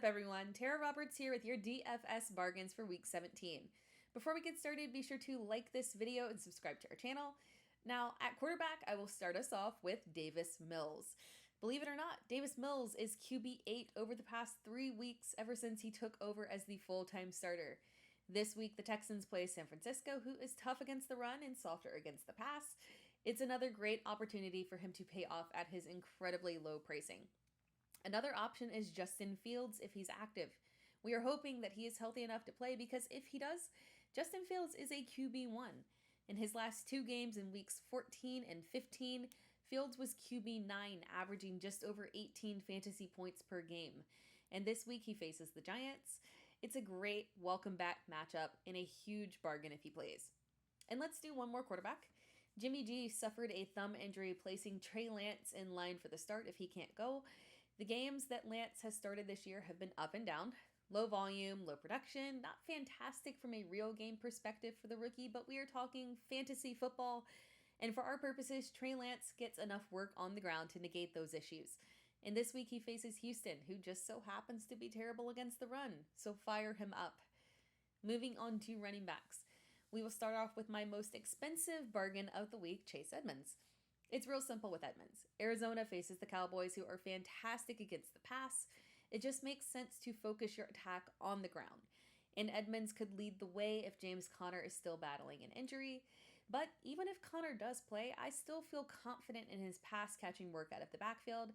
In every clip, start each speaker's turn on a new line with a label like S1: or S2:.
S1: everyone? Tera Roberts here with your DFS Bargains for Week 17. Before we get started, be sure to like this video and subscribe to our channel. Now, at quarterback, I will start us off with Davis Mills. Believe it or not, Davis Mills is QB8 over the past 3 weeks ever since he took over as the full-time starter. This week, the Texans play San Francisco, who is tough against the run and softer against the pass. It's another great opportunity for him to pay off at his incredibly low pricing. Another option is Justin Fields if he's active. We are hoping that he is healthy enough to play because if he does, Justin Fields is a QB1. In his last 2 games in weeks 14 and 15, Fields was QB9, averaging just over 18 fantasy points per game. And this week he faces the Giants. It's a great welcome back matchup and a huge bargain if he plays. And let's do one more quarterback. Jimmy G suffered a thumb injury, placing Trey Lance in line for the start if he can't go. The games that Lance has started this year have been up and down. Low volume, low production, not fantastic from a real game perspective for the rookie, but we are talking fantasy football. And for our purposes, Trey Lance gets enough work on the ground to negate those issues. And this week he faces Houston, who just so happens to be terrible against the run, so fire him up. Moving on to running backs. We will start off with my most expensive bargain of the week, Chase Edmonds. It's real simple with Edmonds. Arizona faces the Cowboys, who are fantastic against the pass. It just makes sense to focus your attack on the ground. And Edmonds could lead the way if James Conner is still battling an injury. But even if Conner does play, I still feel confident in his pass-catching work out of the backfield.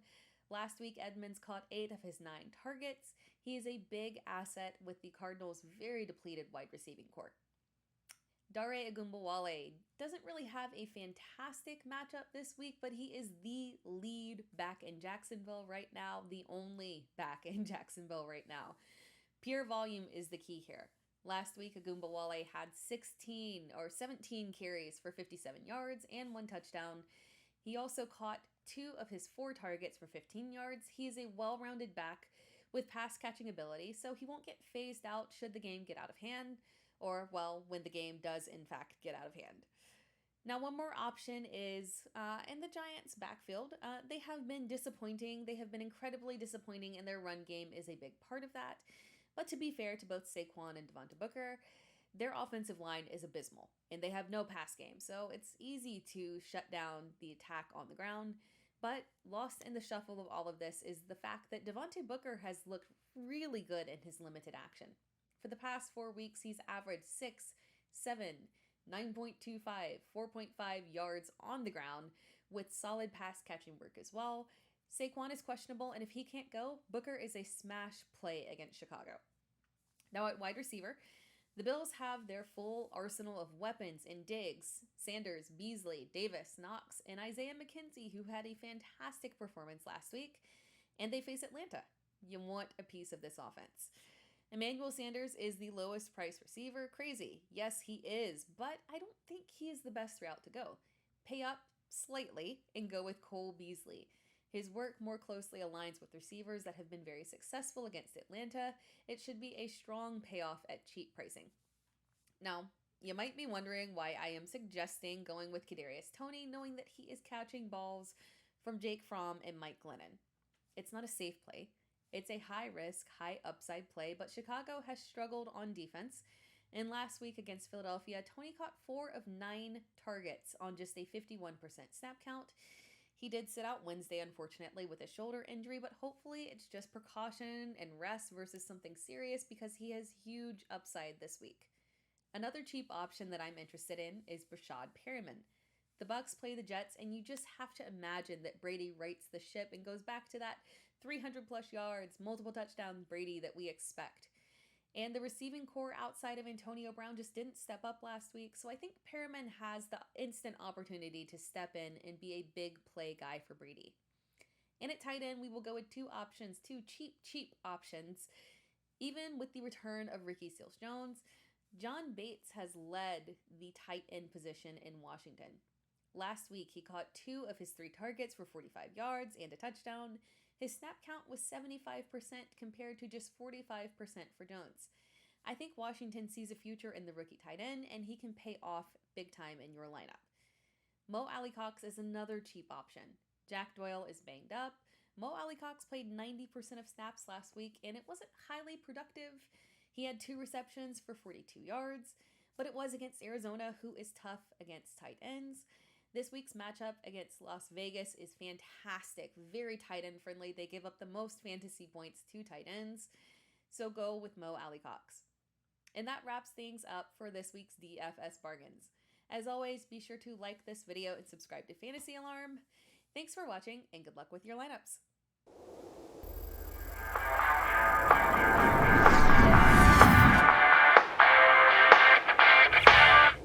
S1: Last week, Edmonds caught 8 of his 9 targets. He is a big asset with the Cardinals' very depleted wide receiving corps. Dare Ogunbowale doesn't really have a fantastic matchup this week, but he is the lead back in Jacksonville right now, the only back in Jacksonville right now. Pure volume is the key here. Last week, Ogunbowale had 17 carries for 57 yards and 1 touchdown. He also caught 2 of his 4 targets for 15 yards. He is a well-rounded back with pass-catching ability, so he won't get phased out should the game get out of hand, or, well, when the game does, in fact, get out of hand. Now, one more option is in the Giants' backfield. They have been disappointing. They have been incredibly disappointing, and their run game is a big part of that. But to be fair to both Saquon and Devontae Booker, their offensive line is abysmal, and they have no pass game, so it's easy to shut down the attack on the ground. But lost in the shuffle of all of this is the fact that Devontae Booker has looked really good in his limited action. For the past 4 weeks, he's averaged 6, 7, 9.25, 4.5 yards on the ground with solid pass catching work as well. Saquon is questionable, and if he can't go, Booker is a smash play against Chicago. Now at wide receiver, the Bills have their full arsenal of weapons in Diggs, Sanders, Beasley, Davis, Knox, and Isaiah McKenzie, who had a fantastic performance last week, and they face Atlanta. You want a piece of this offense. Emmanuel Sanders is the lowest price receiver. Crazy. Yes, he is, but I don't think he is the best route to go. Pay up slightly and go with Cole Beasley. His work more closely aligns with receivers that have been very successful against Atlanta. It should be a strong payoff at cheap pricing. Now, you might be wondering why I am suggesting going with Kadarius Toney, knowing that he is catching balls from Jake Fromm and Mike Glennon. It's not a safe play. It's a high-risk, high-upside play, but Chicago has struggled on defense. And last week against Philadelphia, Toney caught 4 of 9 targets on just a 51% snap count. He did sit out Wednesday, unfortunately, with a shoulder injury, but hopefully it's just precaution and rest versus something serious because he has huge upside this week. Another cheap option that I'm interested in is Breshad Perriman. The Bucs play the Jets, and you just have to imagine that Brady rights the ship and goes back to that 300-plus yards, multiple touchdowns Brady that we expect. And the receiving core outside of Antonio Brown just didn't step up last week, so I think Perriman has the instant opportunity to step in and be a big play guy for Brady. And at tight end, we will go with 2 options, 2 cheap options. Even with the return of Ricky Seals-Jones, John Bates has led the tight end position in Washington. Last week, he caught 2 of his 3 targets for 45 yards and a touchdown. His snap count was 75% compared to just 45% for Jones. I think Washington sees a future in the rookie tight end, and he can pay off big time in your lineup. Alie-Cox is another cheap option. Jack Doyle is banged up, Mo Alie-Cox played 90% of snaps last week, and it wasn't highly productive. He had 2 receptions for 42 yards, but it was against Arizona, who is tough against tight ends. This week's matchup against Las Vegas is fantastic, very tight end friendly. They give up the most fantasy points to tight ends, so go with Mo Alie-Cox. And that wraps things up for this week's DFS Bargains. As always, be sure to like this video and subscribe to Fantasy Alarm. Thanks for watching, and good luck with your lineups.